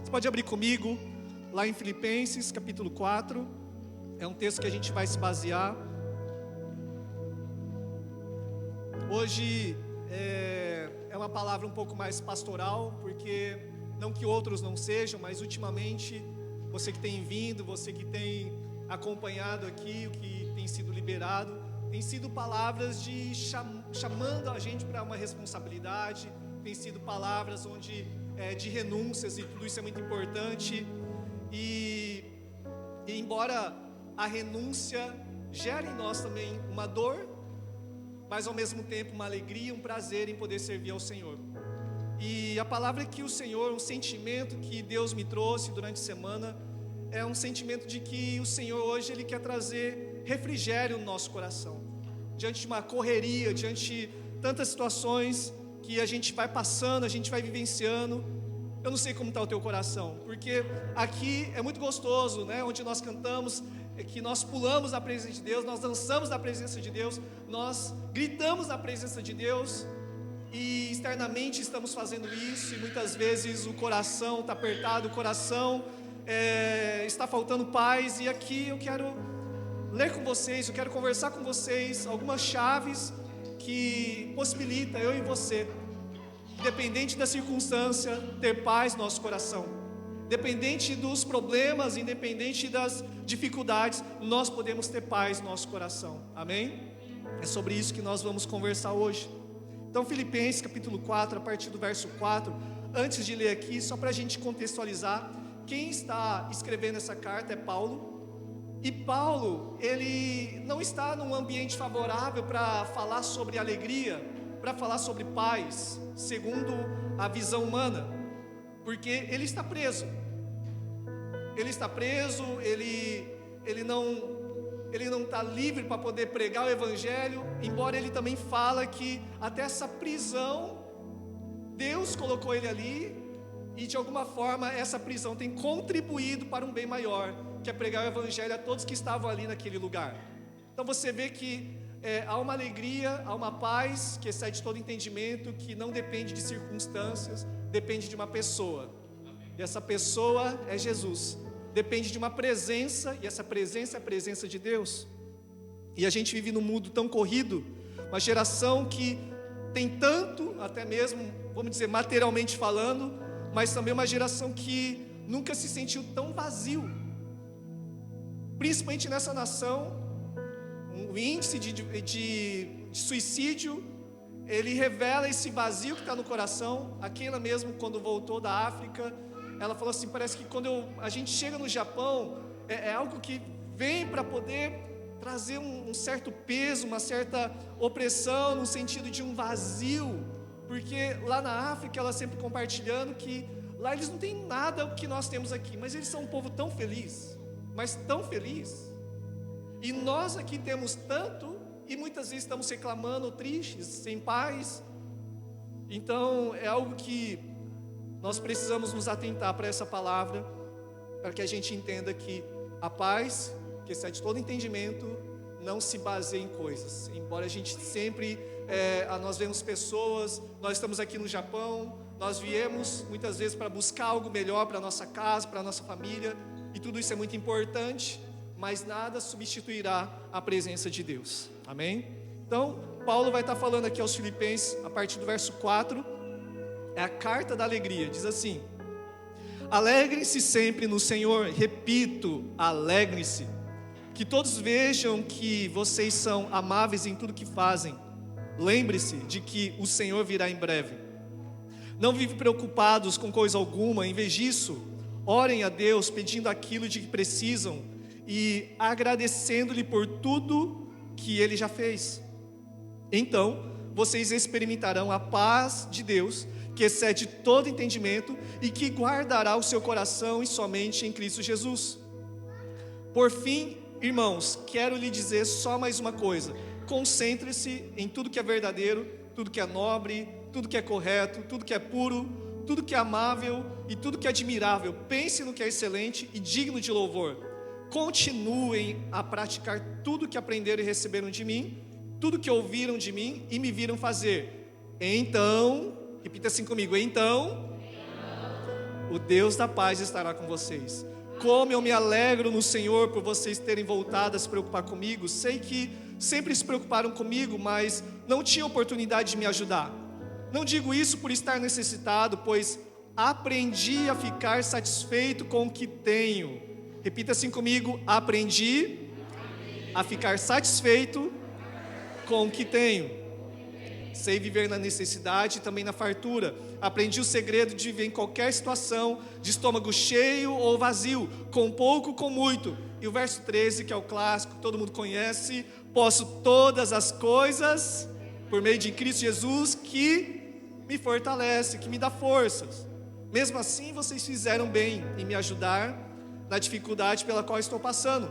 Você pode abrir comigo lá em Filipenses, capítulo 4. É um texto que a gente vai se basear. Hoje é uma palavra um pouco mais pastoral, porque não que outros não sejam, mas ultimamente, você que tem vindo, você que tem acompanhado aqui, o que tem sido liberado, tem sido palavras de chamando a gente para uma responsabilidade, tem sido palavras de renúncias, e tudo isso é muito importante. E embora a renúncia gere em nós também uma dor, mas ao mesmo tempo uma alegria, um prazer em poder servir ao Senhor. E a palavra que o Senhor, um sentimento que Deus me trouxe durante a semana, é um sentimento de que o Senhor hoje Ele quer trazer refrigério no nosso coração, diante de uma correria, diante de tantas situações que a gente vai passando, a gente vai vivenciando. Eu não sei como está o teu coração, porque aqui é muito gostoso, né? Onde nós cantamos, é que nós pulamos na presença de Deus, nós dançamos na presença de Deus, nós gritamos na presença de Deus, e externamente estamos fazendo isso, e muitas vezes o coração está apertado, o coração está faltando paz. E aqui eu quero ler com vocês, eu quero conversar com vocês algumas chaves que possibilitam eu e você, independente da circunstância, ter paz no nosso coração. Independente dos problemas, independente das dificuldades, nós podemos ter paz no nosso coração. Amém? É sobre isso que nós vamos conversar hoje. Então, Filipenses capítulo 4, a partir do verso 4. Antes de ler aqui, só para a gente contextualizar, quem está escrevendo essa carta é Paulo. E Paulo, ele não está num ambiente favorável para falar sobre alegria, para falar sobre paz, segundo a visão humana, porque ele está preso. Ele está preso, ele não está livre para poder pregar o evangelho, embora ele também fala que até essa prisão, Deus colocou ele ali, e de alguma forma essa prisão tem contribuído para um bem maior, que é pregar o evangelho a todos que estavam ali naquele lugar. Então você vê que há uma alegria, há uma paz que excede todo entendimento, que não depende de circunstâncias, depende de uma pessoa. E essa pessoa é Jesus. Depende de uma presença, e essa presença é a presença de Deus. E a gente vive num mundo tão corrido, uma geração que tem tanto, até mesmo, vamos dizer, materialmente falando, mas também uma geração que nunca se sentiu tão vazio. Principalmente nessa nação, o índice de suicídio, ele revela esse vazio que está no coração. Aquela mesmo, quando voltou da África, ela falou assim, parece que quando a gente chega no Japão, é algo que vem para poder trazer um certo peso, uma certa opressão, no sentido de um vazio, porque lá na África, ela sempre compartilhando que lá eles não têm nada o que nós temos aqui, mas eles são um povo tão feliz, mas tão feliz, e nós aqui temos tanto, e muitas vezes estamos reclamando, tristes, sem paz. Então é algo que nós precisamos nos atentar para essa palavra, para que a gente entenda que a paz, que excede todo entendimento, não se baseia em coisas. Embora a gente sempre, nós vemos pessoas, nós estamos aqui no Japão, nós viemos muitas vezes para buscar algo melhor para a nossa casa, para a nossa família, e tudo isso é muito importante, mas nada substituirá a presença de Deus. Amém? Então, Paulo vai estar falando aqui aos Filipenses, a partir do verso 4, é a carta da alegria, diz assim: alegrem-se sempre no Senhor, repito, alegrem-se, que todos vejam que vocês são amáveis em tudo que fazem, lembre-se de que o Senhor virá em breve. Não vivem preocupados com coisa alguma, em vez disso, orem a Deus pedindo aquilo de que precisam e agradecendo-lhe por tudo que Ele já fez. Então, vocês experimentarão a paz de Deus, que excede todo entendimento e que guardará o seu coração e sua mente em Cristo Jesus. Por fim, irmãos, quero lhe dizer só mais uma coisa: concentre-se em tudo que é verdadeiro, tudo que é nobre, tudo que é correto, tudo que é puro, tudo que é amável e tudo que é admirável. Pense no que é excelente e digno de louvor. Continuem a praticar tudo que aprenderam e receberam de mim, tudo que ouviram de mim e me viram fazer. Então, repita assim comigo: então, o Deus da paz estará com vocês. Como eu me alegro no Senhor por vocês terem voltado a se preocupar comigo. Sei que sempre se preocuparam comigo, mas não tinham oportunidade de me ajudar. Não digo isso por estar necessitado, pois aprendi a ficar satisfeito com o que tenho. Repita assim comigo: aprendi a ficar satisfeito com o que tenho. Sei viver na necessidade e também na fartura. Aprendi o segredo de viver em qualquer situação, de estômago cheio ou vazio, com pouco ou com muito. E o verso 13, que é o clássico, que todo mundo conhece: posso todas as coisas por meio de Cristo Jesus, que me fortalece, que me dá forças. Mesmo assim, vocês fizeram bem em me ajudar na dificuldade pela qual estou passando.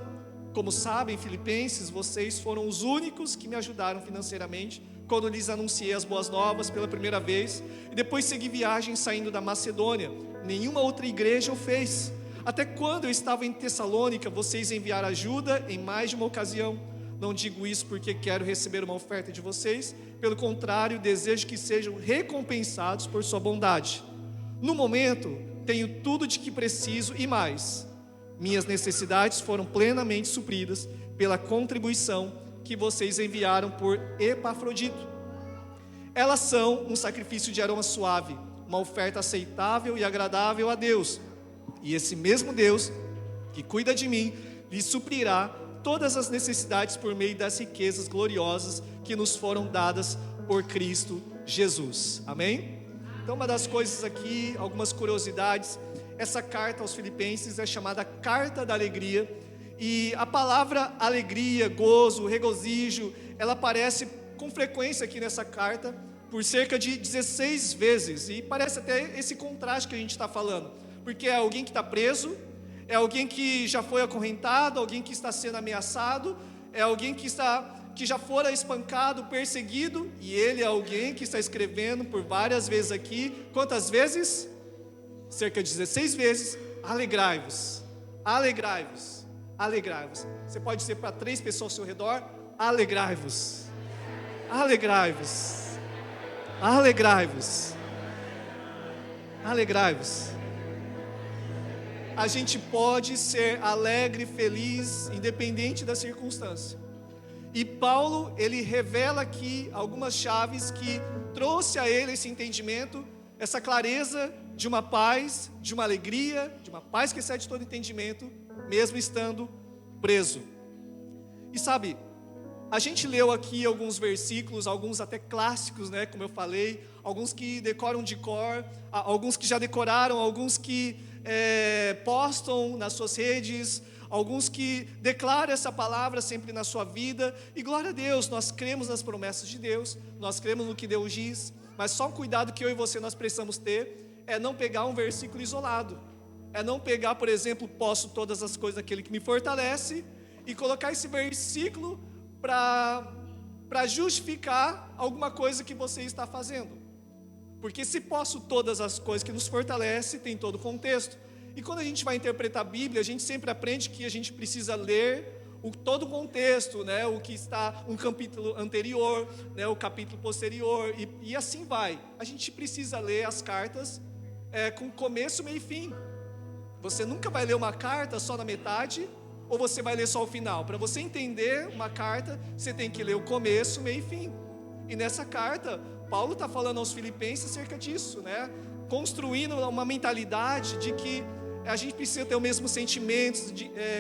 Como sabem, Filipenses, vocês foram os únicos que me ajudaram financeiramente quando lhes anunciei as boas novas pela primeira vez, e depois segui viagem saindo da Macedônia. Nenhuma outra igreja o fez. Até quando eu estava em Tessalônica, vocês enviaram ajuda em mais de uma ocasião. Não digo isso porque quero receber uma oferta de vocês, pelo contrário, desejo que sejam recompensados por sua bondade. No momento, tenho tudo de que preciso e mais. Minhas necessidades foram plenamente supridas pela contribuição que vocês enviaram por Epafrodito. Elas são um sacrifício de aroma suave, uma oferta aceitável e agradável a Deus. E esse mesmo Deus, que cuida de mim, lhe suprirá todas as necessidades por meio das riquezas gloriosas que nos foram dadas por Cristo Jesus. Amém? Então, uma das coisas aqui, algumas curiosidades: essa carta aos Filipenses é chamada Carta da Alegria. E a palavra alegria, gozo, regozijo, ela aparece com frequência aqui nessa carta, por cerca de 16 vezes. E parece até esse contraste que a gente está falando, porque é alguém que está preso, é alguém que já foi acorrentado, alguém que está sendo ameaçado, é alguém que já fora espancado, perseguido, e ele é alguém que está escrevendo por várias vezes aqui. Quantas vezes? Cerca de 16 vezes. Alegrai-vos, alegrai-vos, alegrai-vos. Você pode dizer para 3 pessoas ao seu redor: alegrai-vos, alegrai-vos, alegrai-vos, alegrai-vos. A gente pode ser alegre e feliz, independente da circunstância. E Paulo, ele revela aqui algumas chaves que trouxe a ele esse entendimento, essa clareza de uma paz, de uma alegria, de uma paz que excede todo entendimento, mesmo estando preso. E sabe, a gente leu aqui alguns versículos, alguns até clássicos, né, como eu falei, alguns que decoram de cor, alguns que já decoraram, alguns que postam nas suas redes, alguns que declaram essa palavra sempre na sua vida. E glória a Deus, nós cremos nas promessas de Deus, nós cremos no que Deus diz, mas só um cuidado que eu e você nós precisamos ter é não pegar um versículo isolado, é não pegar, por exemplo, posso todas as coisas daquele que me fortalece, e colocar esse versículo para justificar alguma coisa que você está fazendo. Porque se posso todas as coisas que nos fortalece, tem todo o contexto. E quando a gente vai interpretar a Bíblia, a gente sempre aprende que a gente precisa ler todo o contexto, né? O que está um capítulo anterior, né? O capítulo posterior, e assim vai. A gente precisa ler as cartas com começo, meio e fim. Você nunca vai ler uma carta só na metade, ou você vai ler só o final. Para você entender uma carta, você tem que ler o começo, meio e fim. E nessa carta, Paulo está falando aos Filipenses acerca disso, né? Construindo uma mentalidade de que a gente precisa ter o mesmo sentimento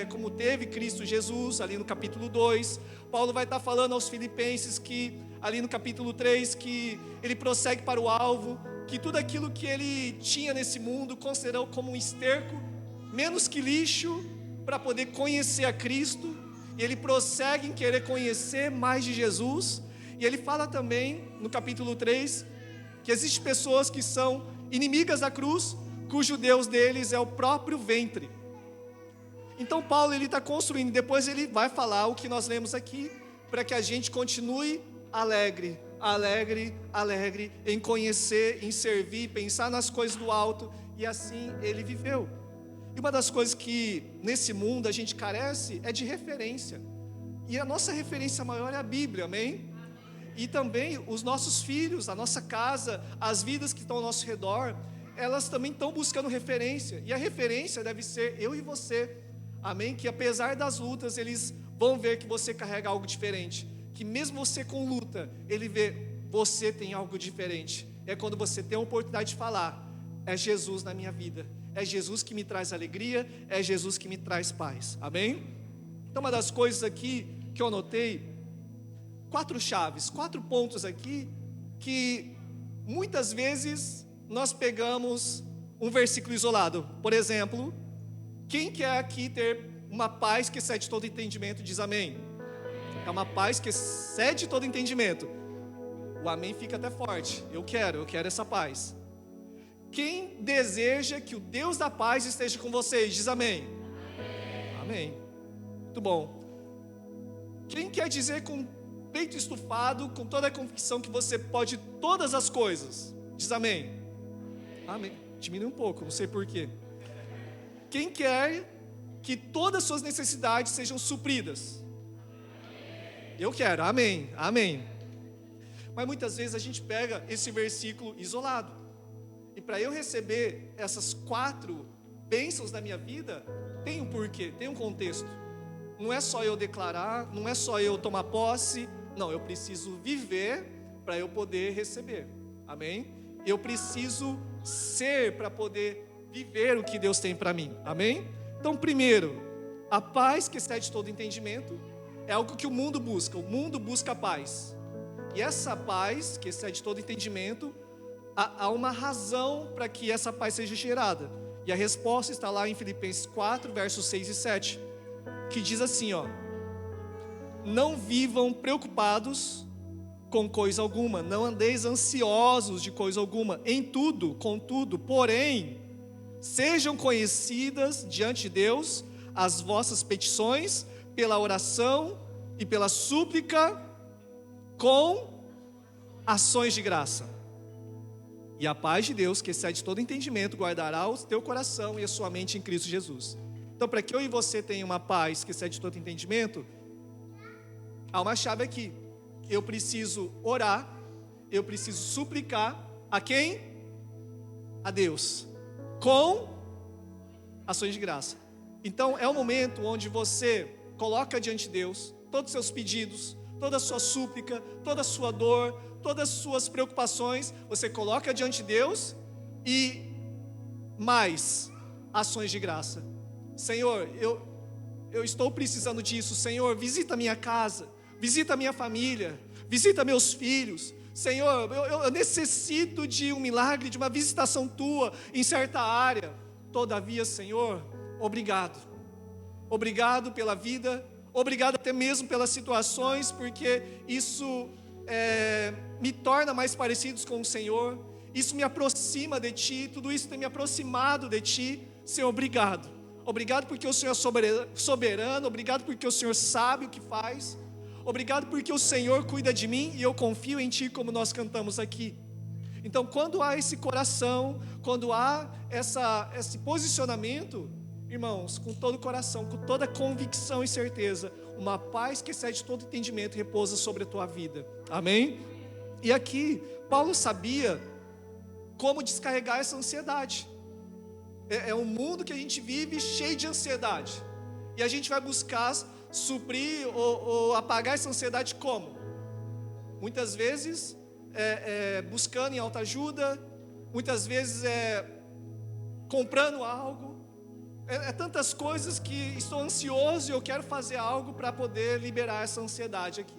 como teve Cristo Jesus, ali no capítulo 2. Paulo vai estar falando aos Filipenses que, ali no capítulo 3, que ele prossegue para o alvo, que tudo aquilo que ele tinha nesse mundo considerou como um esterco, menos que lixo, para poder conhecer a Cristo. E ele prossegue em querer conhecer mais de Jesus. E ele fala também, no capítulo 3, que existem pessoas que são inimigas da cruz, cujo Deus deles é o próprio ventre. Então Paulo, ele está construindo, depois ele vai falar o que nós lemos aqui, para que a gente continue alegre, alegre, alegre, em conhecer, em servir, pensar nas coisas do alto, e assim ele viveu. E uma das coisas que nesse mundo a gente carece é de referência, e a nossa referência maior é a Bíblia, amém? E também os nossos filhos, a nossa casa, as vidas que estão ao nosso redor, elas também estão buscando referência, e a referência deve ser eu e você, amém? Que apesar das lutas, eles vão ver que você carrega algo diferente, que mesmo você com luta, ele vê, você tem algo diferente. É quando você tem a oportunidade de falar, é Jesus na minha vida, é Jesus que me traz alegria, é Jesus que me traz paz, amém? Então uma das coisas aqui que eu anotei, 4 chaves, 4 pontos aqui, que muitas vezes nós pegamos um versículo isolado. Por exemplo, quem quer aqui ter uma paz que excede todo entendimento, diz amém. É uma paz que excede todo entendimento. O amém fica até forte. Eu quero essa paz. Quem deseja que o Deus da paz esteja com vocês, diz amém. Amém. Muito bom. Quem quer dizer com peito estufado, com toda a convicção que você pode todas as coisas, diz amém. Amém. Diminui um pouco, não sei porquê. Quem quer que todas as suas necessidades sejam supridas? Eu quero, amém, amém. Mas muitas vezes a gente pega esse versículo isolado. E para eu receber essas 4 bênçãos na minha vida, tem um porquê, tem um contexto. Não é só eu declarar, não é só eu tomar posse. Não, eu preciso viver para eu poder receber, amém? Eu preciso ser para poder viver o que Deus tem para mim, amém? Então, primeiro, a paz que excede todo entendimento é algo que o mundo busca a paz. E essa paz que excede todo entendimento, há uma razão para que essa paz seja gerada. E a resposta está lá em Filipenses 4, versos 6 e 7, que diz assim, ó: não vivam preocupados com coisa alguma, não andeis ansiosos de coisa alguma, em tudo, contudo, porém, sejam conhecidas diante de Deus as vossas petições, pela oração e pela súplica, com ações de graça. E a paz de Deus, que excede todo entendimento, guardará o teu coração e a sua mente em Cristo Jesus. Então, para que eu e você tenham uma paz que excede todo entendimento, há uma chave aqui. Eu preciso orar, eu preciso suplicar a quem? A Deus, com ações de graça. Então é o momento onde você coloca diante de Deus todos os seus pedidos, toda a sua súplica, toda a sua dor, todas as suas preocupações, você coloca diante de Deus e mais ações de graça. Senhor, eu estou precisando disso. Senhor, visita a minha casa, visita a minha família, visita meus filhos. Senhor, eu necessito de um milagre, de uma visitação tua em certa área. Todavia, Senhor, obrigado. Obrigado pela vida, obrigado até mesmo pelas situações, porque isso me torna mais parecidos com o Senhor. Isso me aproxima de Ti, tudo isso tem me aproximado de Ti. Senhor, obrigado. Obrigado porque o Senhor é soberano, obrigado porque o Senhor sabe o que faz. Obrigado porque o Senhor cuida de mim e eu confio em Ti, como nós cantamos aqui. Então, quando há esse coração, quando há esse posicionamento, irmãos, com todo o coração, com toda convicção e certeza, uma paz que excede todo entendimento repousa sobre a tua vida. Amém? E aqui, Paulo sabia como descarregar essa ansiedade. É um mundo que a gente vive cheio de ansiedade. E a gente vai buscar suprir ou apagar essa ansiedade como? Muitas vezes buscando em autoajuda, muitas vezes comprando algo. Tantas coisas que estou ansioso e eu quero fazer algo para poder liberar essa ansiedade aqui.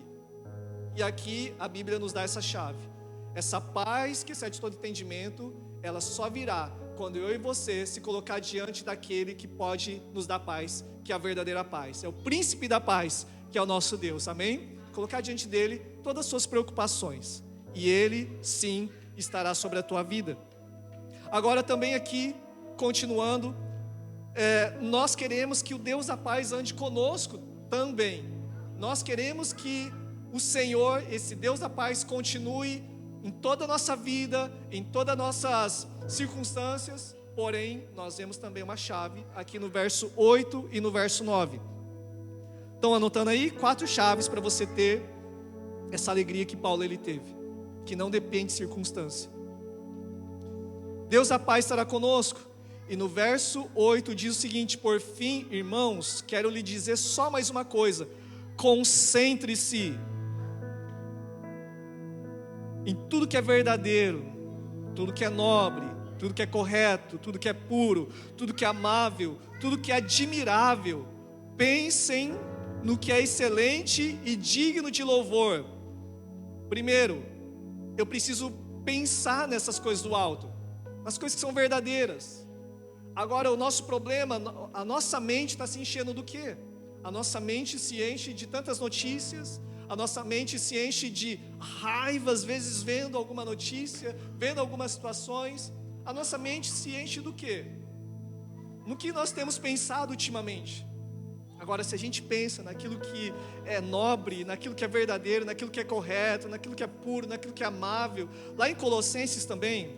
E aqui a Bíblia nos dá essa chave. Essa paz que excede todo entendimento, ela só virá quando eu e você se colocar diante daquele que pode nos dar paz, que é a verdadeira paz. É o príncipe da paz, que é o nosso Deus, amém? Colocar diante dele todas as suas preocupações, e ele sim estará sobre a tua vida. Agora também aqui, continuando, nós queremos que o Deus da paz ande conosco também. Nós queremos que o Senhor, esse Deus da paz, continue em toda a nossa vida, em todas as nossas circunstâncias. Porém, nós vemos também uma chave aqui no verso 8 e no verso 9. Estão anotando aí? 4 chaves para você ter essa alegria que Paulo ele teve, que não depende de circunstância. Deus da paz estará conosco. E no verso 8 diz o seguinte: por fim, irmãos, quero lhe dizer só mais uma coisa: concentre-se em tudo que é verdadeiro, tudo que é nobre, tudo que é correto, tudo que é puro, tudo que é amável, tudo que é admirável. Pensem no que é excelente e digno de louvor. Primeiro, eu preciso pensar nessas coisas do alto, nas coisas que são verdadeiras. Agora, o nosso problema, a nossa mente está se enchendo do quê? A nossa mente se enche de tantas notícias, a nossa mente se enche de raiva, às vezes vendo alguma notícia, vendo algumas situações. A nossa mente se enche do quê? No que nós temos pensado ultimamente. Agora, se a gente pensa naquilo que é nobre, naquilo que é verdadeiro, naquilo que é correto, naquilo que é puro, naquilo que é amável, lá em Colossenses também,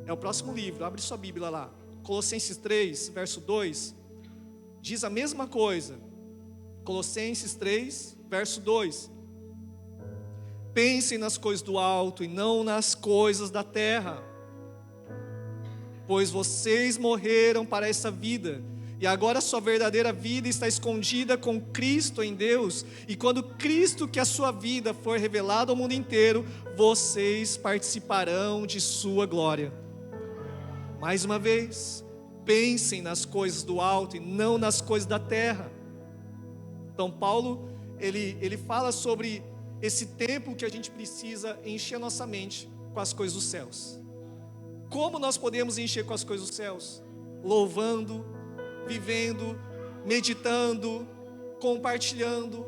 é o próximo livro, abre sua Bíblia lá, Colossenses 3, verso 2, diz a mesma coisa. Colossenses 3, verso 2: pensem nas coisas do alto e não nas coisas da terra, pois vocês morreram para essa vida, e agora a sua verdadeira vida está escondida com Cristo em Deus, e quando Cristo, que é a sua vida, for revelado ao mundo inteiro, vocês participarão de sua glória. Mais uma vez, pensem nas coisas do alto e não nas coisas da terra. Então Paulo, ele fala sobre esse tempo que a gente precisa encher a nossa mente com as coisas dos céus. Como nós podemos encher com as coisas dos céus? Louvando, vivendo, meditando, compartilhando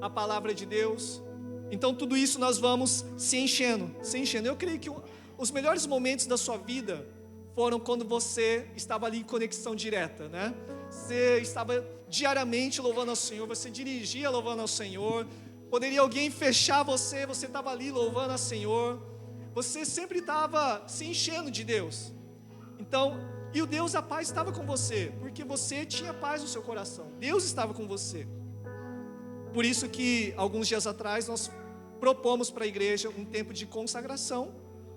a palavra de Deus. Então tudo isso nós vamos se enchendo. Eu creio que os melhores momentos da sua vida foram quando você estava ali em conexão direta, né? Você estava diariamente louvando ao Senhor, você dirigia louvando ao Senhor. Poderia alguém fechar você, você estava ali louvando ao Senhor. Você sempre estava se enchendo de Deus. Então, e o Deus da paz estava com você, porque você tinha paz no seu coração. Deus estava com você. Por isso que, alguns dias atrás, nós propomos para a igreja um tempo de consagração,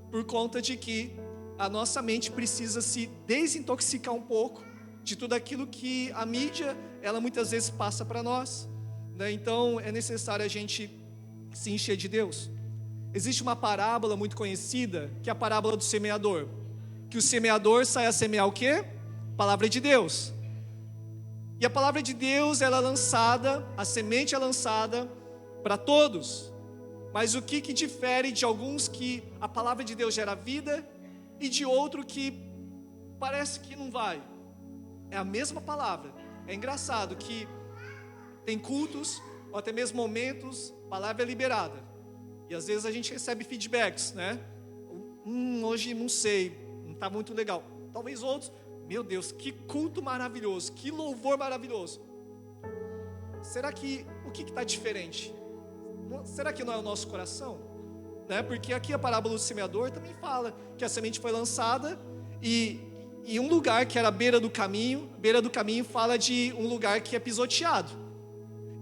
por conta de que a nossa mente precisa se desintoxicar um pouco de tudo aquilo que a mídia, ela muitas vezes passa para nós, né? Então é necessário a gente se encher de Deus. Existe uma parábola muito conhecida, que é a parábola do semeador, que o semeador sai a semear o quê? Palavra de Deus. E a palavra de Deus, ela é lançada, a semente é lançada para todos. Mas o que difere de alguns que a palavra de Deus gera vida e de outro que parece que não vai? É a mesma palavra. É engraçado que tem cultos, ou até mesmo momentos, a palavra é liberada. E às vezes a gente recebe feedbacks, né? Hoje não sei, não está muito legal. Talvez outros, meu Deus, que culto maravilhoso, que louvor maravilhoso. Será que, o que está diferente? Será que não é o nosso coração? Né? Porque aqui a parábola do semeador também fala que a semente foi lançada e um lugar que era a beira do caminho fala de um lugar que é pisoteado.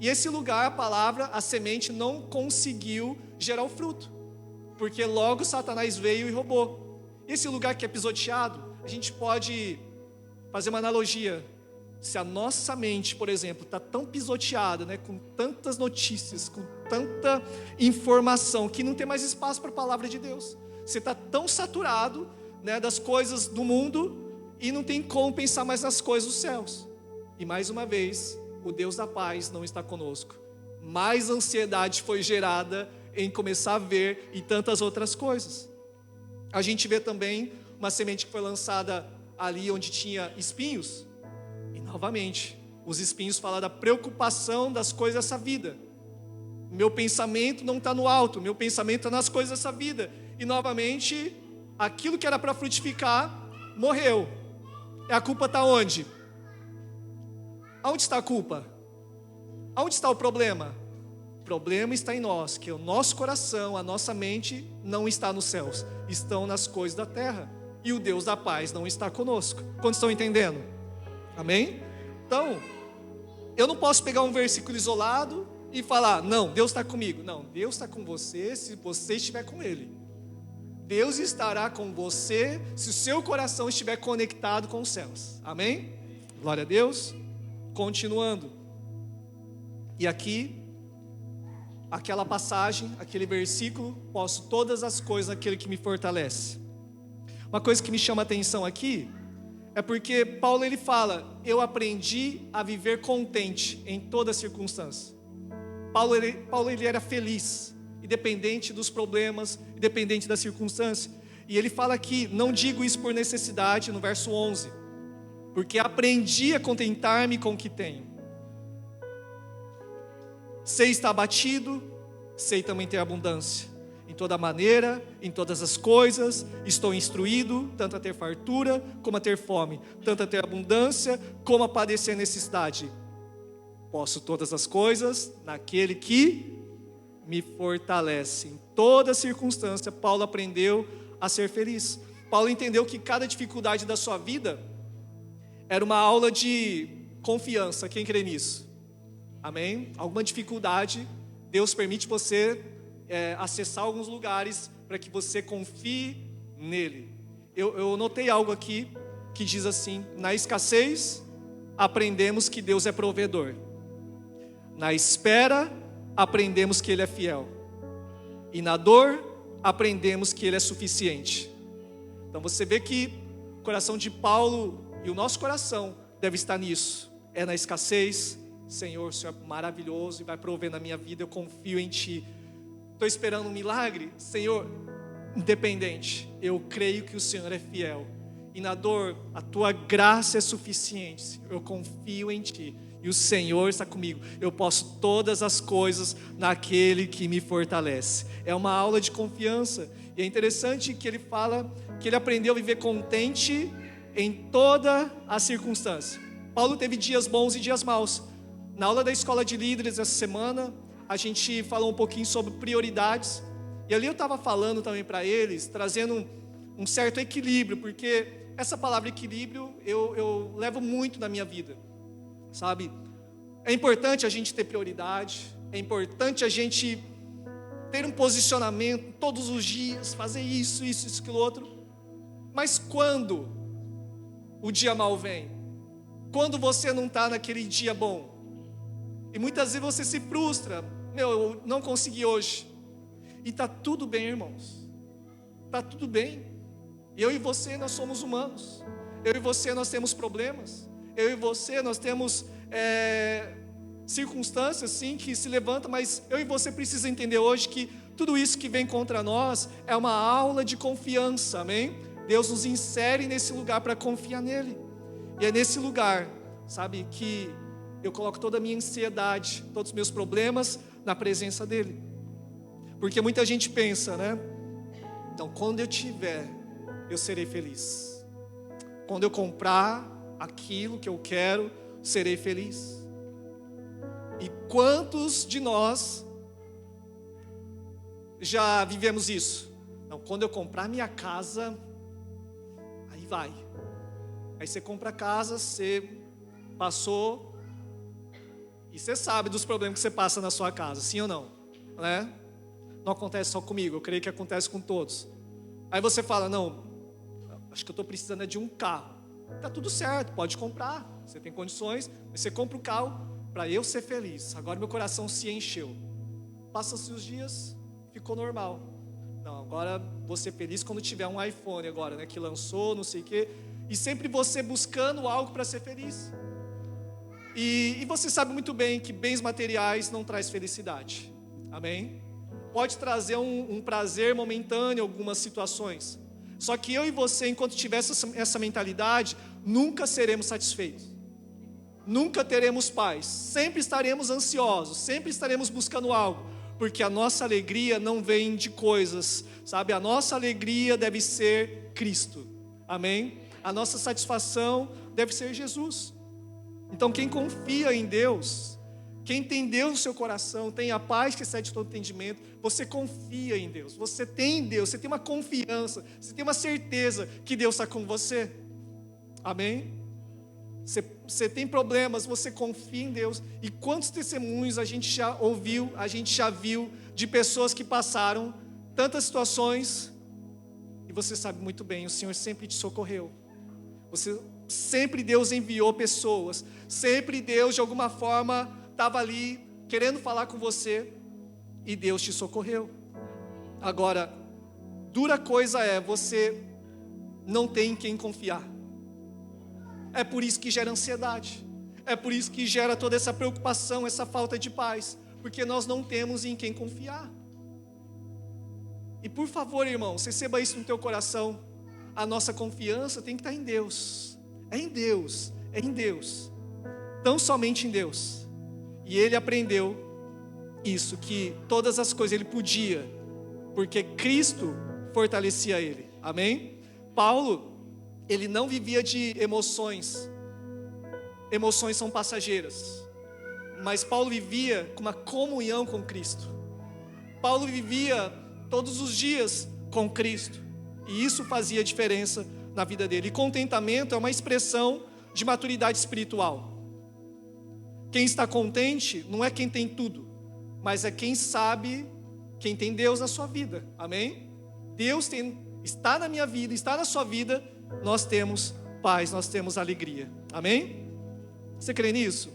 E esse lugar, a palavra, a semente não conseguiu gerar o fruto, porque logo Satanás veio e roubou. Esse lugar que é pisoteado, a gente pode fazer uma analogia. Se a nossa mente, por exemplo, está tão pisoteada, né, com tantas notícias, com tanta informação, que não tem mais espaço para a palavra de Deus. Você está tão saturado, né, das coisas do mundo e não tem como pensar mais nas coisas dos céus. E mais uma vez, o Deus da paz não está conosco. Mais ansiedade foi gerada em começar a ver e tantas outras coisas. A gente vê também uma semente que foi lançada ali onde tinha espinhos. E novamente, os espinhos falam da preocupação das coisas dessa vida. Meu pensamento não está no alto, meu pensamento está nas coisas dessa vida. E novamente, aquilo que era para frutificar, morreu. E a culpa está onde? Aonde está a culpa? Aonde está o problema? O problema está em nós, que o nosso coração, a nossa mente não está nos céus, estão nas coisas da terra. E o Deus da paz não está conosco. Quantos estão entendendo? Amém? Então, eu não posso pegar um versículo isolado e falar, não, Deus está comigo. Não, Deus está com você se você estiver com Ele. Deus estará com você se o seu coração estiver conectado com os céus. Amém? Glória a Deus. Continuando. E aqui, aquela passagem, aquele versículo, posso todas as coisas naquele que me fortalece. Uma coisa que me chama a atenção aqui é porque Paulo ele fala: eu aprendi a viver contente em toda circunstância. Paulo ele era feliz, independente dos problemas, independente da circunstância. E ele fala aqui: não digo isso por necessidade, no verso 11, porque aprendi a contentar-me com o que tenho. Sei estar abatido, sei também ter abundância. Em toda maneira, em todas as coisas, estou instruído, tanto a ter fartura, como a ter fome, tanto a ter abundância, como a padecer necessidade. Posso todas as coisas naquele que me fortalece. Em toda circunstância, Paulo aprendeu a ser feliz. Paulo entendeu que cada dificuldade da sua vida era uma aula de confiança. Quem crê nisso? Amém? Alguma dificuldade, Deus permite você acessar alguns lugares para que você confie nele. Eu notei algo aqui que diz assim: na escassez aprendemos que Deus é provedor, na espera aprendemos que Ele é fiel, e na dor aprendemos que Ele é suficiente. Então você vê que o coração de Paulo e o nosso coração deve estar nisso. É na escassez: Senhor, o Senhor é maravilhoso e vai prover na minha vida, eu confio em Ti. Estou esperando um milagre? Senhor, independente, eu creio que o Senhor é fiel. E na dor, a Tua graça é suficiente, Senhor. Eu confio em Ti e o Senhor está comigo. Eu posso todas as coisas naquele que me fortalece. É uma aula de confiança. E é interessante que ele fala que ele aprendeu a viver contente em toda a circunstância. Paulo teve dias bons e dias maus. Na aula da escola de líderes essa semana, a gente falou um pouquinho sobre prioridades. E ali eu estava falando também para eles, trazendo um certo equilíbrio, porque essa palavra equilíbrio eu levo muito na minha vida, sabe? É importante a gente ter prioridade, é importante a gente ter um posicionamento todos os dias, fazer isso, aquilo outro. Mas quando o dia mal vem, quando você não está naquele dia bom, e muitas vezes você se frustra: eu não consegui hoje. E está tudo bem, irmãos. Está tudo bem. Eu e você, nós somos humanos. Eu e você, nós temos problemas. Eu e você, nós temos circunstâncias sim que se levantam. Mas eu e você precisa entender hoje que tudo isso que vem contra nós é uma aula de confiança, amém? Deus nos insere nesse lugar para confiar nele. E é nesse lugar, sabe, que eu coloco toda a minha ansiedade, todos os meus problemas na presença dele. Porque muita gente pensa, né? Então, quando eu tiver, eu serei feliz. Quando eu comprar aquilo que eu quero, serei feliz. E quantos de nós já vivemos isso? Então, quando eu comprar minha casa, aí vai. Aí você compra a casa, você passou, e você sabe dos problemas que você passa na sua casa, sim ou não? Né? Não acontece só comigo, eu creio que acontece com todos. Aí você fala: não, acho que eu estou precisando de um carro. Está tudo certo, pode comprar, você tem condições, você compra o carro para eu ser feliz. Agora meu coração se encheu. Passa-se os dias, ficou normal. Não, agora vou ser feliz quando tiver um iPhone agora, né, que lançou, não sei o quê. E sempre você buscando algo para ser feliz. E você sabe muito bem que bens materiais não traz felicidade. Amém? Pode trazer um prazer momentâneo em algumas situações. Só que eu e você, enquanto tiver essa mentalidade, nunca seremos satisfeitos. Nunca teremos paz. Sempre estaremos ansiosos, sempre estaremos buscando algo. Porque a nossa alegria não vem de coisas, sabe? A nossa alegria deve ser Cristo. Amém? A nossa satisfação deve ser Jesus. Então quem confia em Deus, quem tem Deus no seu coração, tem a paz que excede todo entendimento, você confia em Deus, você tem Deus, você tem uma confiança, você tem uma certeza que Deus está com você. Amém? Você tem problemas, você confia em Deus. E quantos testemunhos a gente já ouviu, a gente já viu de pessoas que passaram tantas situações E você sabe muito bem, o Senhor sempre te socorreu. Sempre Deus enviou pessoas. Sempre Deus, de alguma forma, estava ali querendo falar com você. E Deus te socorreu. Agora, dura coisa é você não ter em quem confiar. É por isso que gera ansiedade. É por isso que gera toda essa preocupação, essa falta de paz. Porque nós não temos em quem confiar. E por favor, irmãos, receba isso no teu coração. A nossa confiança tem que estar em Deus. É em Deus, é em Deus. Tão somente em Deus. E ele aprendeu isso, que todas as coisas ele podia, porque Cristo fortalecia ele. Amém? Paulo, ele não vivia de emoções. Emoções são passageiras. Mas Paulo vivia com uma comunhão com Cristo. Paulo vivia todos os dias com Cristo. E isso fazia diferença na vida dele. E contentamento é uma expressão de maturidade espiritual. Quem está contente não é quem tem tudo, mas é quem sabe, quem tem Deus na sua vida. Amém? Deus está na minha vida, está na sua vida. Nós temos paz, nós temos alegria. Amém? Você crê nisso?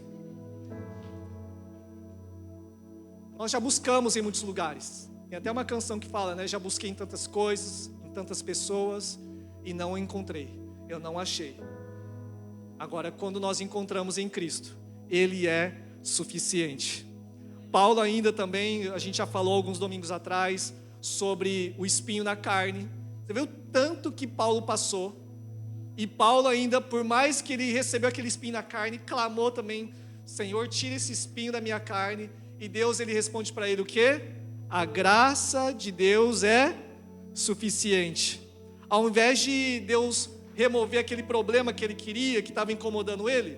Nós já buscamos em muitos lugares. Tem até uma canção que fala, né? Já busquei em tantas coisas, em tantas pessoas, e não encontrei. Eu não achei. Agora, quando nós encontramos em Cristo, Ele é suficiente. Paulo ainda também, a gente já falou alguns domingos atrás, sobre o espinho na carne. Você vê o tanto que Paulo passou. E Paulo ainda, por mais que ele recebeu aquele espinho na carne, clamou também, Senhor, tira esse espinho da minha carne. E Deus, ele responde para ele o quê? A graça de Deus é suficiente. Ao invés de Deus remover aquele problema que ele queria, que estava incomodando ele,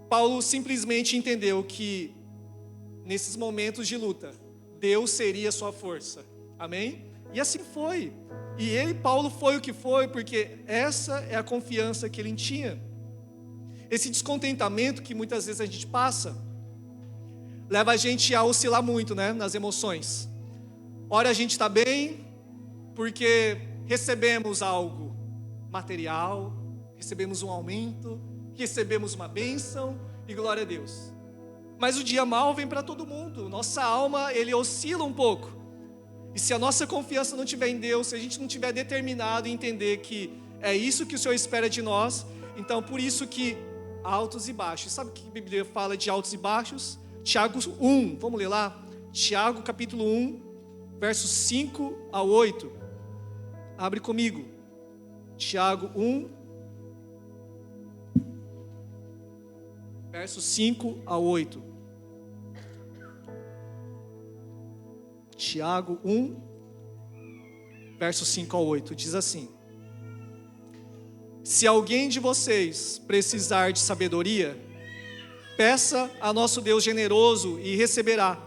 Paulo simplesmente entendeu que nesses momentos de luta, Deus seria sua força. Amém? E assim foi. E Paulo foi o que foi, porque essa é a confiança que ele tinha. Esse descontentamento que muitas vezes a gente passa, leva a gente a oscilar muito, né, nas emoções. Ora a gente está bem, porque recebemos algo material, recebemos um aumento, recebemos uma bênção, e glória a Deus. Mas o dia mal vem para todo mundo. Nossa alma, ele oscila um pouco. E se a nossa confiança não estiver em Deus, se a gente não estiver determinado em entender que é isso que o Senhor espera de nós, então por isso que altos e baixos. Sabe o que a Bíblia fala de altos e baixos? Tiago 1, vamos ler lá? Tiago capítulo 1, versos 5 a 8. Abre comigo. Tiago 1, versos 5 a 8. Tiago 1, versos 5 a 8, diz assim: Se alguém de vocês precisar de sabedoria, peça a nosso Deus generoso e receberá.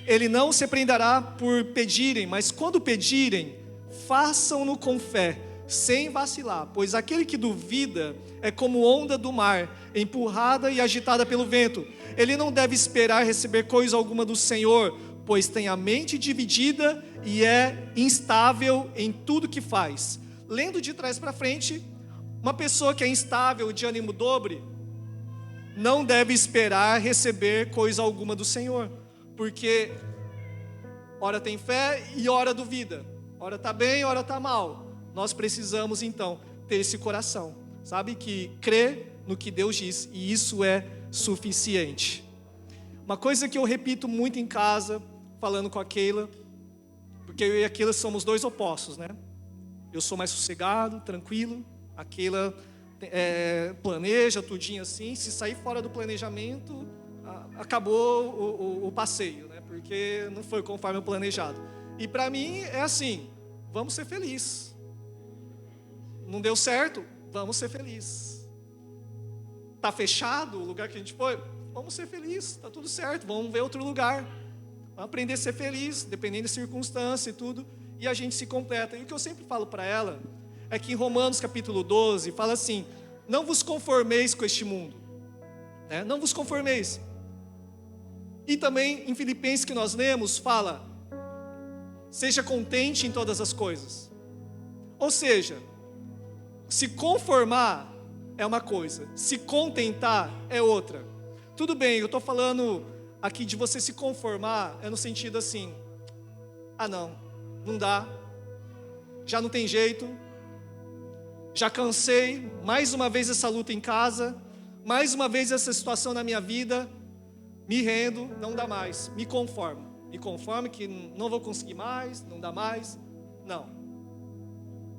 Ele não se prenderá por pedirem, mas quando pedirem, façam-no com fé, sem vacilar, pois aquele que duvida é como onda do mar, empurrada e agitada pelo vento. Ele não deve esperar receber coisa alguma do Senhor, pois tem a mente dividida e é instável em tudo que faz. Lendo de trás para frente, uma pessoa que é instável, de ânimo dobre, não deve esperar receber coisa alguma do Senhor, porque ora tem fé e ora duvida, ora está bem, ora está mal. Nós precisamos então ter esse coração, sabe, que crê no que Deus diz, e isso é suficiente. Uma coisa que eu repito muito em casa, falando com a Keila, porque eu e a Keila somos dois opostos, né? Eu sou mais sossegado, tranquilo, a Keila planeja tudinho assim. Se sair fora do planejamento, acabou o passeio, né? Porque não foi conforme o planejado. E para mim é assim, vamos ser felizes. Não deu certo? Vamos ser felizes. Está fechado o lugar que a gente foi? Vamos ser felizes, está tudo certo, vamos ver outro lugar. Vamos aprender a ser feliz, dependendo da circunstância e tudo, e a gente se completa. E o que eu sempre falo para ela é que em Romanos capítulo 12 fala assim: não vos conformeis com este mundo, né? Não vos conformeis. E também em Filipenses que nós lemos fala: seja contente em todas as coisas. Ou seja, se conformar é uma coisa, se contentar é outra. Tudo bem, eu estou falando aqui de você se conformar, é no sentido assim, não dá, já não tem jeito, já cansei, mais uma vez essa luta em casa, mais uma vez essa situação na minha vida, me rendo, não dá mais, me conformo que não vou conseguir mais, não dá mais. Não,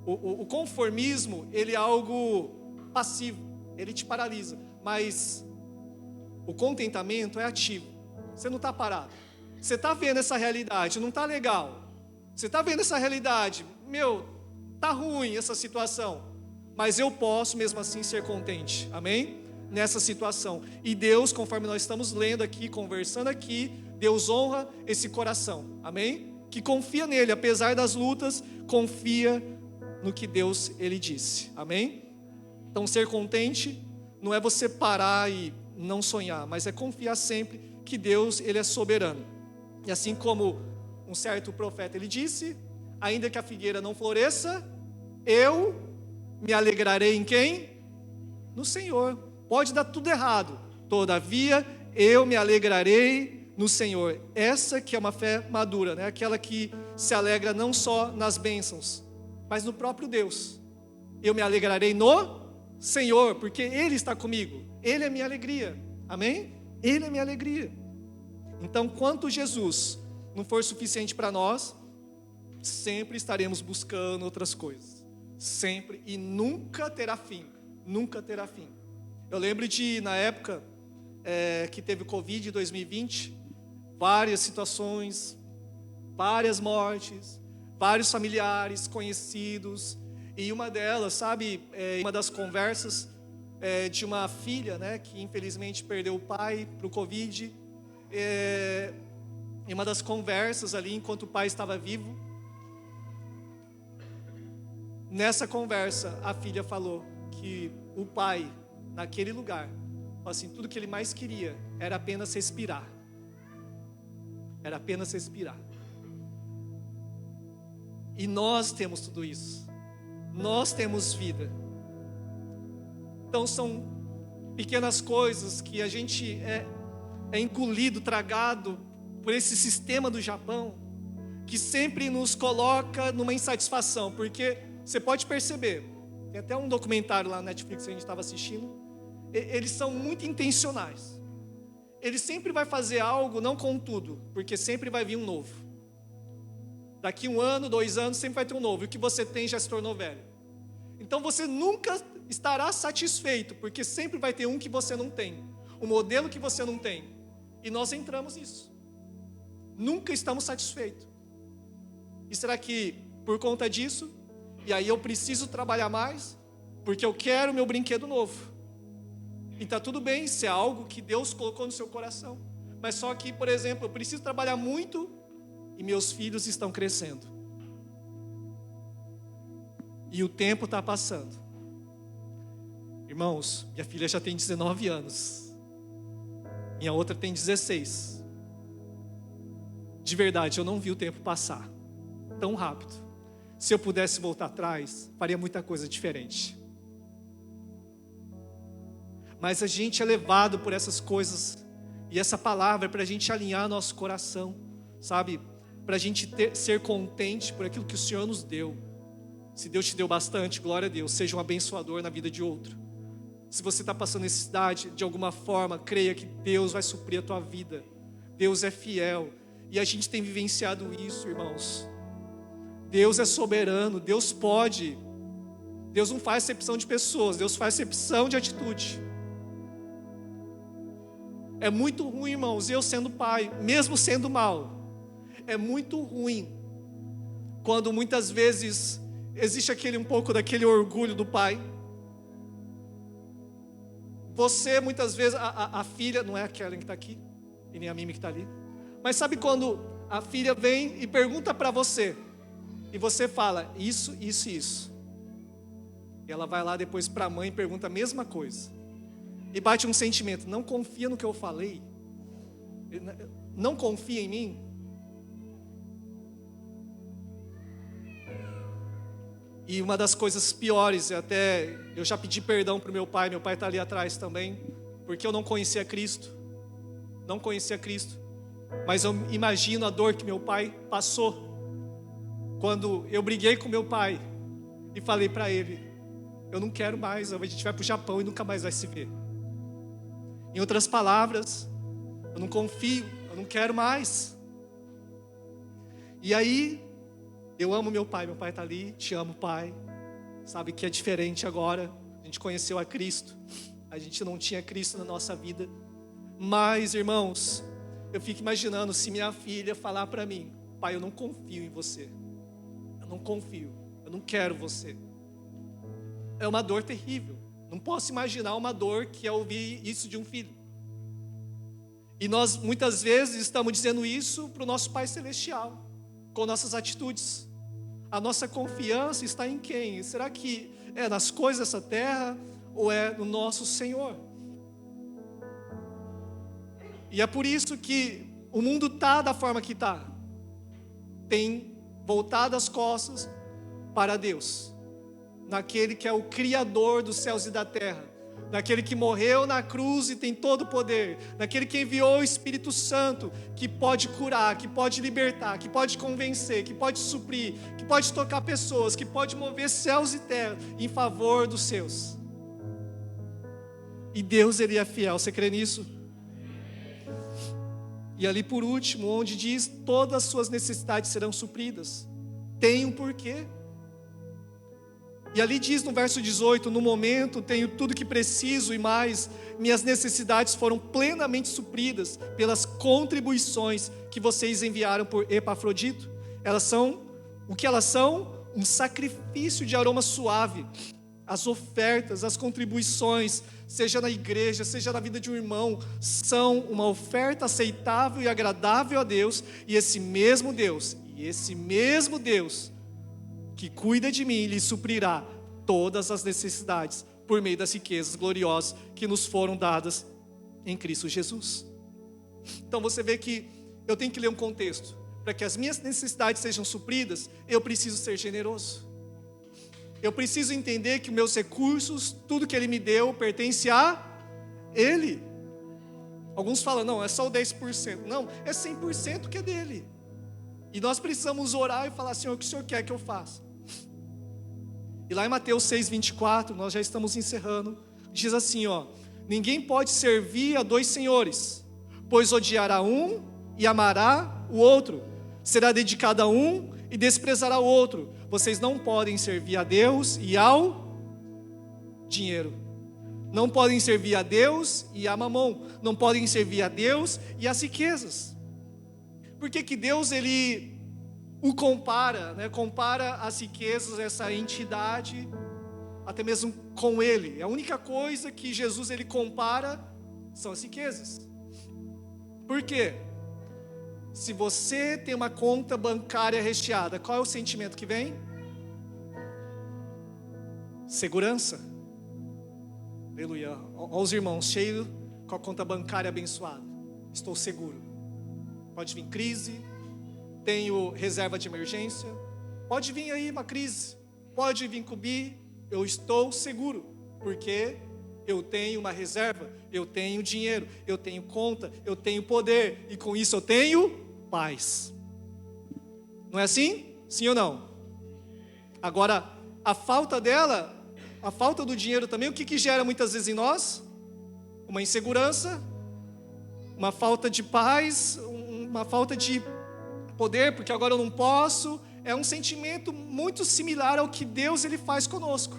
o conformismo, ele é algo passivo, ele te paralisa, mas o contentamento é ativo. Você não está parado, você está vendo essa realidade, não está legal, você está vendo essa realidade, está ruim essa situação, mas eu posso mesmo assim ser contente, amém? Nessa situação, e Deus, conforme nós estamos lendo aqui, conversando aqui, Deus honra esse coração, amém? Que confia nele, apesar das lutas, confia no que Deus, ele disse, amém? Então ser contente não é você parar e não sonhar, mas é confiar sempre que Deus, ele é soberano. E assim como um certo profeta, ele disse, ainda que a figueira não floresça, eu me alegrarei em quem? No Senhor. Pode dar tudo errado, todavia eu me alegrarei no Senhor. Essa que é uma fé madura, né? Aquela que se alegra não só nas bênçãos, mas no próprio Deus. Eu me alegrarei no Senhor, porque Ele está comigo, Ele é minha alegria, amém? Ele é minha alegria. Então, quanto Jesus não for suficiente para nós, sempre estaremos buscando outras coisas, sempre, e nunca terá fim, nunca terá fim. Eu lembro de, na época que teve o Covid em 2020, várias situações, várias mortes, vários familiares, conhecidos, e uma delas, sabe, uma das conversas de uma filha, né, que infelizmente perdeu o pai para o Covid, em uma das conversas ali, enquanto o pai estava vivo, nessa conversa, a filha falou que o pai, naquele lugar, assim, tudo que ele mais queria era apenas respirar. Era apenas respirar. E nós temos tudo isso. Nós temos vida. Então são pequenas coisas que a gente é engolido, tragado por esse sistema do Japão, que sempre nos coloca numa insatisfação, porque você pode perceber, tem até um documentário lá na Netflix que a gente estava assistindo, eles são muito intencionais. Ele sempre vai fazer algo, não com tudo, porque sempre vai vir um novo. Daqui 1 ano, 2 anos, sempre vai ter um novo, e o que você tem já se tornou velho. Então você nunca estará satisfeito, porque sempre vai ter um que você não tem, um modelo que você não tem, e nós entramos nisso. Nunca estamos satisfeitos. E será que por conta disso, e aí eu preciso trabalhar mais, porque eu quero meu brinquedo novo? E está tudo bem, se é algo que Deus colocou no seu coração, mas só que, por exemplo, eu preciso trabalhar muito, e meus filhos estão crescendo, e o tempo está passando. Irmãos, minha filha já tem 19 anos, minha outra tem 16. De verdade, eu não vi o tempo passar tão rápido. Se eu pudesse voltar atrás, faria muita coisa diferente. Mas a gente é levado por essas coisas, e essa palavra é para a gente alinhar nosso coração, sabe? Para a gente ser contente por aquilo que o Senhor nos deu. Se Deus te deu bastante, glória a Deus, seja um abençoador na vida de outro. Se você está passando necessidade, de alguma forma, creia que Deus vai suprir a tua vida. Deus é fiel, e a gente tem vivenciado isso, irmãos. Deus é soberano, Deus pode. Deus não faz acepção de pessoas, Deus faz acepção de atitude. É muito ruim, irmãos, eu sendo pai, mesmo sendo mal, é muito ruim quando muitas vezes existe um pouco daquele orgulho do pai. Você muitas vezes, a filha, não é a Kellen que está aqui, e nem a Mimi que está ali, mas sabe quando a filha vem e pergunta para você, e você fala, isso, isso e isso, e ela vai lá depois para a mãe e pergunta a mesma coisa, e bate um sentimento, não confia no que eu falei, não confia em mim. E uma das coisas piores, eu já pedi perdão para o meu pai está ali atrás também, porque eu não conhecia Cristo, mas eu imagino a dor que meu pai passou, quando eu briguei com meu pai, e falei para ele, eu não quero mais, a gente vai para o Japão e nunca mais vai se ver. Em outras palavras, eu não confio, eu não quero mais. E aí, eu amo meu pai está ali, te amo, pai. Sabe que é diferente agora, a gente conheceu a Cristo, a gente não tinha Cristo na nossa vida. Mas, irmãos, eu fico imaginando se minha filha falar para mim, pai, eu não confio em você, eu não confio, eu não quero você. É uma dor terrível, não posso imaginar uma dor que é ouvir isso de um filho. E nós muitas vezes estamos dizendo isso para o nosso Pai Celestial, com nossas atitudes. A nossa confiança está em quem? Será que é nas coisas dessa terra ou é no nosso Senhor? E é por isso que o mundo está da forma que está. Tem voltado as costas para Deus, naquele que é o Criador dos céus e da terra, naquele que morreu na cruz e tem todo o poder, naquele que enviou o Espírito Santo, que pode curar, que pode libertar, que pode convencer, que pode suprir, que pode tocar pessoas, que pode mover céus e terra em favor dos seus. E Deus, Ele é fiel, você crê nisso? E ali por último, onde diz, todas as suas necessidades serão supridas, tem um porquê. E ali diz no verso 18, no momento tenho tudo que preciso e mais, minhas necessidades foram plenamente supridas pelas contribuições que vocês enviaram por Epafrodito. Elas são, o que elas são? Um sacrifício de aroma suave. As ofertas, as contribuições, seja na igreja, seja na vida de um irmão, são uma oferta aceitável e agradável a Deus, e esse mesmo Deus que cuida de mim, lhe suprirá todas as necessidades por meio das riquezas gloriosas que nos foram dadas em Cristo Jesus. Então você vê que eu tenho que ler um contexto. Para que as minhas necessidades sejam supridas, eu preciso ser generoso. Eu preciso entender que os meus recursos, tudo que Ele me deu, pertence a Ele. Alguns falam, não, é só o 10%. Não, é 100% que é dele. E nós precisamos orar e falar, Senhor, o que o Senhor quer que eu faça? E lá em Mateus 6,24, nós já estamos encerrando, diz assim, ninguém pode servir a dois senhores, pois odiará um e amará o outro, será dedicado a um e desprezará o outro. Vocês não podem servir a Deus e ao dinheiro, não podem servir a Deus e a mamão, não podem servir a Deus e as riquezas. Por que Deus, Ele o compara, compara as riquezas, essa entidade, até mesmo com Ele? A única coisa que Jesus, Ele compara são as riquezas. Por quê? Se você tem uma conta bancária recheada, qual é o sentimento que vem? Segurança. Aleluia. Olha os irmãos cheios com a conta bancária abençoada. Estou seguro. Pode vir crise, tenho reserva de emergência, pode vir aí uma crise, pode vir cobrir, eu estou seguro, porque eu tenho uma reserva, eu tenho dinheiro, eu tenho conta, eu tenho poder, e com isso eu tenho paz. Não é assim? Sim ou não? Agora, a falta dela, a falta do dinheiro também, o que gera muitas vezes em nós? Uma insegurança, uma falta de paz, uma falta de poder, porque agora eu não posso. É um sentimento muito similar ao que Deus, Ele faz conosco.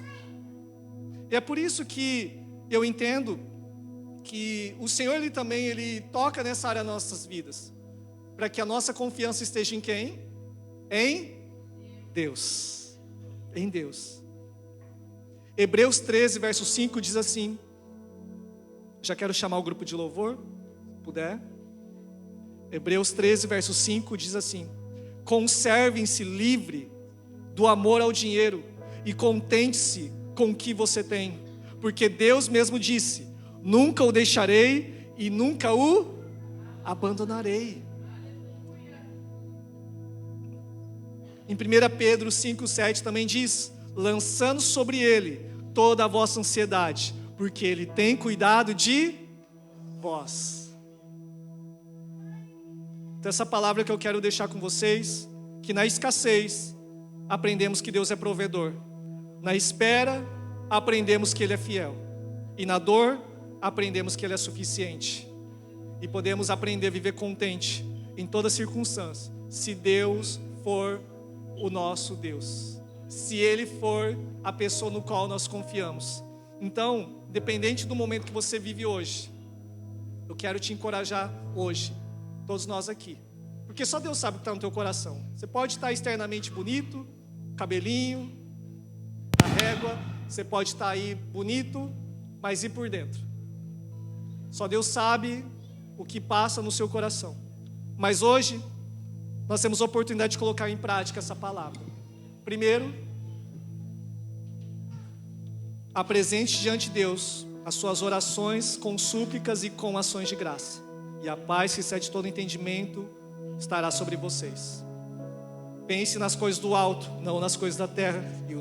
E é por isso que eu entendo que o Senhor, Ele também, Ele toca nessa área das nossas vidas, para que a nossa confiança esteja em quem? Em Deus. Em Deus. Hebreus 13, verso 5 diz assim, já quero chamar o grupo de louvor, se puder. Hebreus 13, verso 5 diz assim: conservem-se livre do amor ao dinheiro e contente-se com o que você tem, porque Deus mesmo disse, nunca o deixarei e nunca o abandonarei. Em 1 Pedro 5,7 também diz, lançando sobre Ele toda a vossa ansiedade, porque Ele tem cuidado de vós. Então essa palavra que eu quero deixar com vocês, que na escassez, aprendemos que Deus é provedor. Na espera, aprendemos que Ele é fiel. E na dor, aprendemos que Ele é suficiente. E podemos aprender a viver contente em toda circunstância, se Deus for o nosso Deus. Se Ele for a pessoa no qual nós confiamos. Então, independente do momento que você vive hoje, eu quero te encorajar hoje, todos nós aqui. Porque só Deus sabe o que está no teu coração. Você pode estar externamente bonito, cabelinho, a régua, você pode estar aí bonito, mas e por dentro? Só Deus sabe o que passa no seu coração. Mas hoje, nós temos a oportunidade de colocar em prática essa palavra. Primeiro, apresente diante de Deus as suas orações com súplicas e com ações de graça. E a paz que excede todo entendimento estará sobre vocês. Pense nas coisas do alto, não nas coisas da terra.